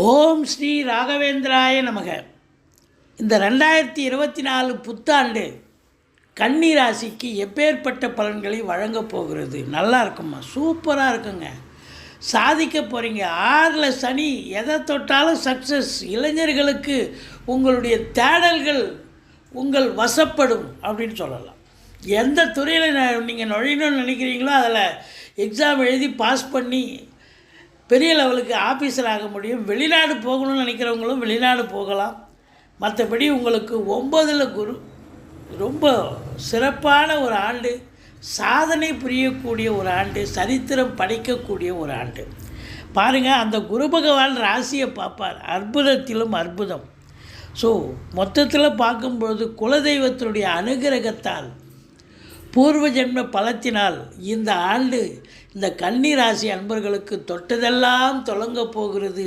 ஓம் ஸ்ரீ ராகவேந்திராய நமக. இந்த 2024 புத்தாண்டு கன்னி ராசிக்கு எப்பேற்பட்ட பலன்களை வழங்கப் போகிறது? நல்லா இருக்குமா? சூப்பராக இருக்குங்க. சாதிக்க போகிறீங்க. 6ல் சனி, எதை தொட்டாலும் சக்ஸஸ். இளைஞர்களுக்கு உங்களுடைய தேடல்கள் உங்கள் வசப்படும் அப்படின்னு சொல்லலாம். எந்த துறையில் நீங்கள் நுழையணும்னு நினைக்கிறீங்களோ அதில் எக்ஸாம் எழுதி பாஸ் பண்ணி பெரிய லெவலுக்கு ஆஃபீஸர் ஆக முடியும். வெளிநாடு போகணும்னு நினைக்கிறவங்களும் வெளிநாடு போகலாம். மற்றபடி உங்களுக்கு 9ல் குரு, ரொம்ப சிறப்பான ஒரு ஆண்டு, சாதனை புரியக்கூடிய ஒரு ஆண்டு, சரித்திரம் படைக்கக்கூடிய ஒரு ஆண்டு. பாருங்கள், அந்த குரு பகவான் ராசியை பார்ப்பார். அற்புதத்திலும் அற்புதம். ஸோ மொத்தத்தில் பார்க்கும்பொழுது குலதெய்வத்தினுடைய அனுகிரகத்தால், பூர்வ ஜென்ம பலத்தினால் இந்த ஆண்டு இந்த கன்னி ராசி அன்பர்களுக்கு தொட்டதெல்லாம் தொடங்க போகிறது.